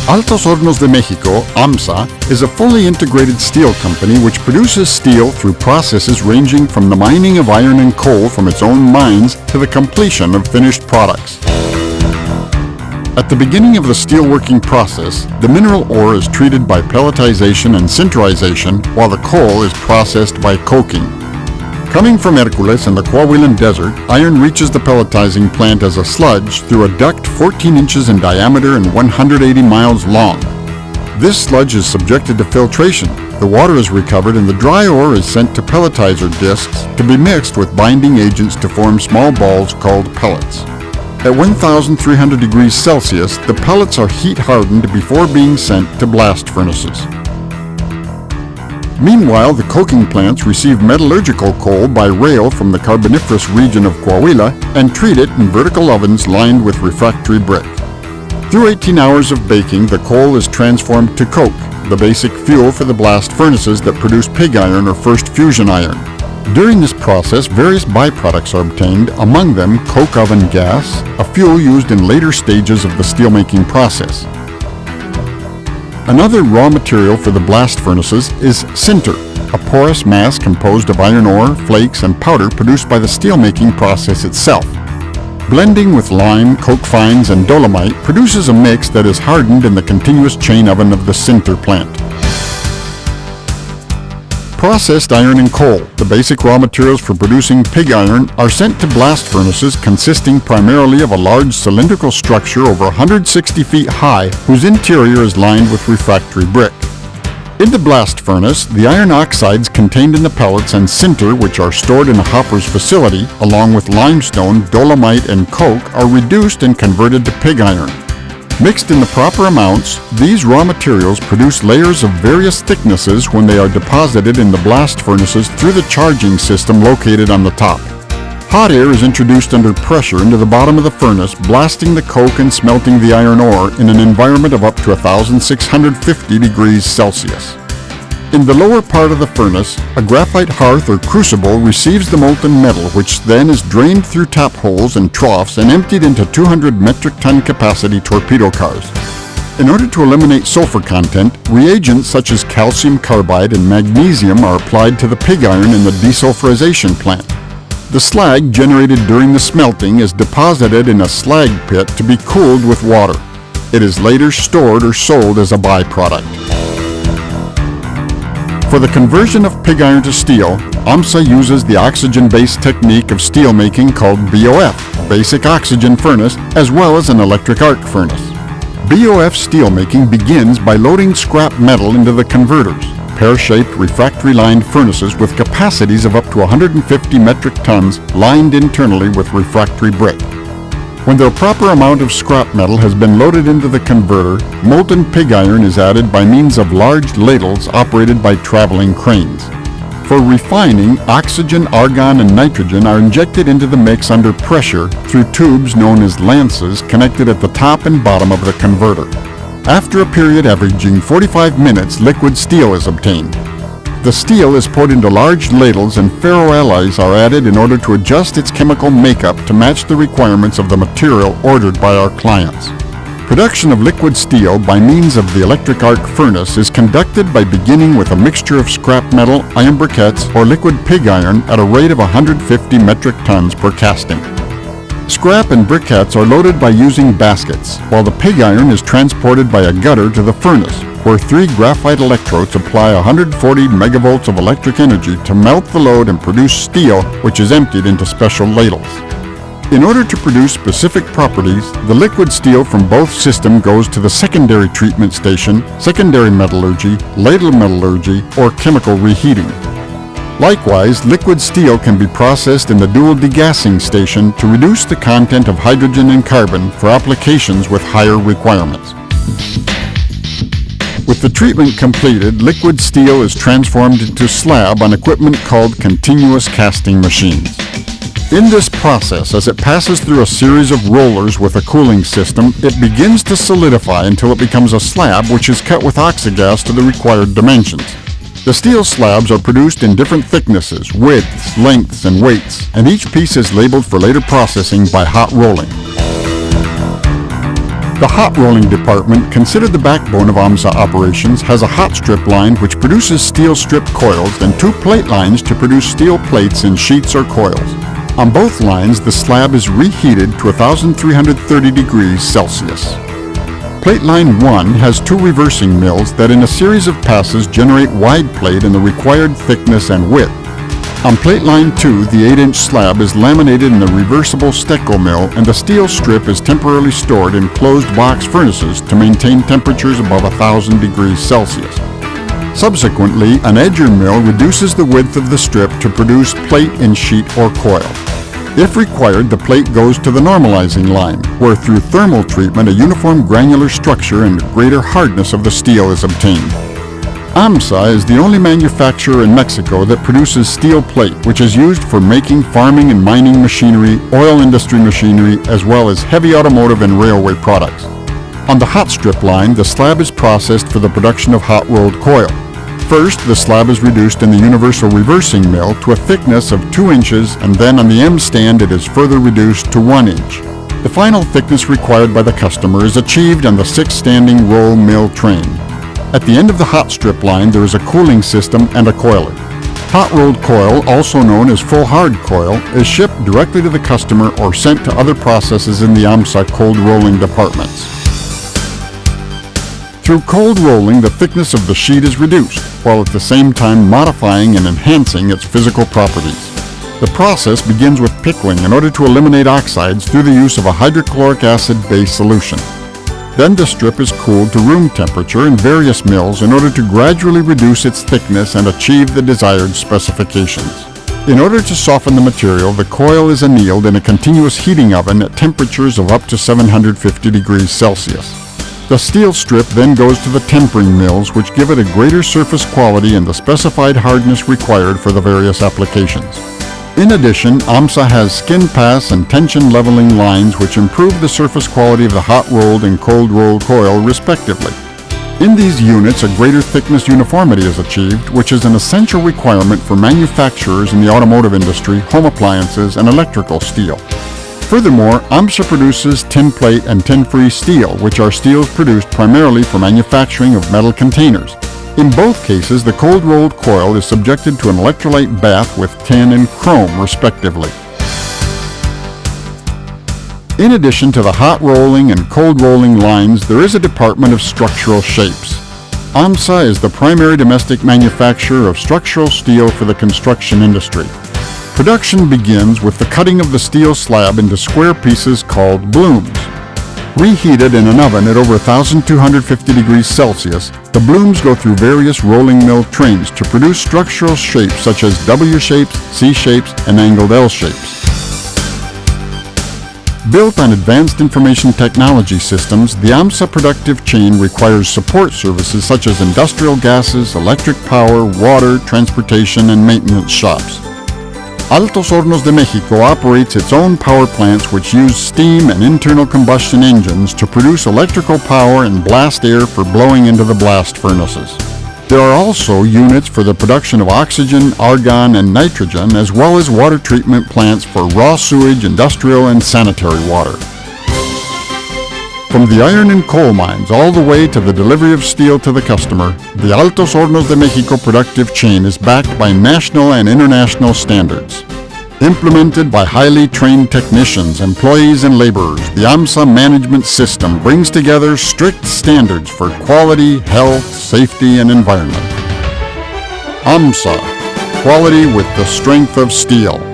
Altos Hornos de Mexico, AMSA, is a fully integrated steel company which produces steel through processes ranging from the mining of iron and coal from its own mines to the completion of finished products. At the beginning of the steelworking process, the mineral ore is treated by pelletization and sinterization, while the coal is processed by coking. Coming from Hercules in the Coahuilan Desert, iron reaches the pelletizing plant as a sludge through a duct 14 inches in diameter and 180 miles long. This sludge is subjected to filtration. The water is recovered and the dry ore is sent to pelletizer discs to be mixed with binding agents to form small balls called pellets. At 1,300 degrees Celsius, the pellets are heat hardened before being sent to blast furnaces. Meanwhile, the coking plants receive metallurgical coal by rail from the Carboniferous region of Coahuila and treat it in vertical ovens lined with refractory brick. Through 18 hours of baking, the coal is transformed to coke, the basic fuel for the blast furnaces that produce pig iron or first fusion iron. During this process, various byproducts are obtained, among them coke oven gas, a fuel used in later stages of the steelmaking process. Another raw material for the blast furnaces is sinter, a porous mass composed of iron ore, flakes, and powder produced by the steelmaking process itself. Blending with lime, coke fines, and dolomite produces a mix that is hardened in the continuous chain oven of the sinter plant. Processed iron and coal, the basic raw materials for producing pig iron, are sent to blast furnaces consisting primarily of a large cylindrical structure over 160 feet high whose interior is lined with refractory brick. In the blast furnace, the iron oxides contained in the pellets and sinter, which are stored in a hopper's facility, along with limestone, dolomite, and coke, are reduced and converted to pig iron. Mixed in the proper amounts, these raw materials produce layers of various thicknesses when they are deposited in the blast furnaces through the charging system located on the top. Hot air is introduced under pressure into the bottom of the furnace, blasting the coke and smelting the iron ore in an environment of up to 1,650 degrees Celsius. In the lower part of the furnace, a graphite hearth or crucible receives the molten metal, which then is drained through tap holes and troughs and emptied into 200 metric ton capacity torpedo cars. In order to eliminate sulfur content, reagents such as calcium carbide and magnesium are applied to the pig iron in the desulfurization plant. The slag generated during the smelting is deposited in a slag pit to be cooled with water. It is later stored or sold as a byproduct. For the conversion of pig iron to steel, AMSA uses the oxygen-based technique of steelmaking called BOF, Basic Oxygen Furnace, as well as an electric arc furnace. BOF steelmaking begins by loading scrap metal into the converters, pear-shaped refractory-lined furnaces with capacities of up to 150 metric tons lined internally with refractory brick. When the proper amount of scrap metal has been loaded into the converter, molten pig iron is added by means of large ladles operated by traveling cranes. For refining, oxygen, argon, and nitrogen are injected into the mix under pressure through tubes known as lances connected at the top and bottom of the converter. After a period averaging 45 minutes, liquid steel is obtained. The steel is poured into large ladles and ferroalloys are added in order to adjust its chemical makeup to match the requirements of the material ordered by our clients. Production of liquid steel by means of the electric arc furnace is conducted by beginning with a mixture of scrap metal, iron briquettes, or liquid pig iron at a rate of 150 metric tons per casting. Scrap and briquettes are loaded by using baskets, while the pig iron is transported by a gutter to the furnace, where 3 graphite electrodes apply 140 megavolts of electric energy to melt the load and produce steel, which is emptied into special ladles. In order to produce specific properties, the liquid steel from both systems goes to the secondary treatment station, secondary metallurgy, ladle metallurgy, or chemical reheating. Likewise, liquid steel can be processed in the dual degassing station to reduce the content of hydrogen and carbon for applications with higher requirements. With the treatment completed, liquid steel is transformed into slab on equipment called continuous casting machines. In this process, as it passes through a series of rollers with a cooling system, it begins to solidify until it becomes a slab which is cut with oxygas to the required dimensions. The steel slabs are produced in different thicknesses, widths, lengths, and weights, and each piece is labeled for later processing by hot rolling. The hot rolling department, considered the backbone of AMSA operations, has a hot strip line which produces steel strip coils and two plate lines to produce steel plates in sheets or coils. On both lines, the slab is reheated to 1,330 degrees Celsius. Plate line 1 has two reversing mills that in a series of passes generate wide plate in the required thickness and width. On plate line 2, the 8-inch slab is laminated in the reversible Stecco mill and the steel strip is temporarily stored in closed box furnaces to maintain temperatures above 1,000 degrees Celsius. Subsequently, an edger mill reduces the width of the strip to produce plate in sheet or coil. If required, the plate goes to the normalizing line, where through thermal treatment a uniform granular structure and greater hardness of the steel is obtained. AMSA is the only manufacturer in Mexico that produces steel plate, which is used for making farming and mining machinery, oil industry machinery, as well as heavy automotive and railway products. On the hot strip line, the slab is processed for the production of hot-rolled coil. First, the slab is reduced in the universal reversing mill to a thickness of 2 inches, and then on the M stand it is further reduced to 1 inch. The final thickness required by the customer is achieved on the 6-standing roll mill train. At the end of the hot strip line, there is a cooling system and a coiler. Hot-rolled coil, also known as full hard coil, is shipped directly to the customer or sent to other processes in the AMSA cold rolling departments. Through cold rolling, the thickness of the sheet is reduced, while at the same time modifying and enhancing its physical properties. The process begins with pickling in order to eliminate oxides through the use of a hydrochloric acid-based solution. Then the strip is cooled to room temperature in various mills in order to gradually reduce its thickness and achieve the desired specifications. In order to soften the material, the coil is annealed in a continuous heating oven at temperatures of up to 750 degrees Celsius. The steel strip then goes to the tempering mills, which give it a greater surface quality and the specified hardness required for the various applications. In addition, AMSA has skin pass and tension leveling lines which improve the surface quality of the hot-rolled and cold-rolled coil respectively. In these units, a greater thickness uniformity is achieved, which is an essential requirement for manufacturers in the automotive industry, home appliances, and electrical steel. Furthermore, AMSA produces tin plate and tin-free steel, which are steels produced primarily for manufacturing of metal containers. In both cases, the cold-rolled coil is subjected to an electrolyte bath with tin and chrome, respectively. In addition to the hot rolling and cold rolling lines, there is a department of structural shapes. AMSA is the primary domestic manufacturer of structural steel for the construction industry. Production begins with the cutting of the steel slab into square pieces called blooms. Reheated in an oven at over 1,250 degrees Celsius, the blooms go through various rolling mill trains to produce structural shapes such as W shapes, C shapes, and angled L shapes. Built on advanced information technology systems, the AMSA productive chain requires support services such as industrial gases, electric power, water, transportation, and maintenance shops. Altos Hornos de Mexico operates its own power plants which use steam and internal combustion engines to produce electrical power and blast air for blowing into the blast furnaces. There are also units for the production of oxygen, argon, and nitrogen, as well as water treatment plants for raw sewage, industrial, and sanitary water. From the iron and coal mines all the way to the delivery of steel to the customer, the Altos Hornos de Mexico productive chain is backed by national and international standards. Implemented by highly trained technicians, employees, and laborers, the AMSA management system brings together strict standards for quality, health, safety, and environment. AMSA, quality with the strength of steel.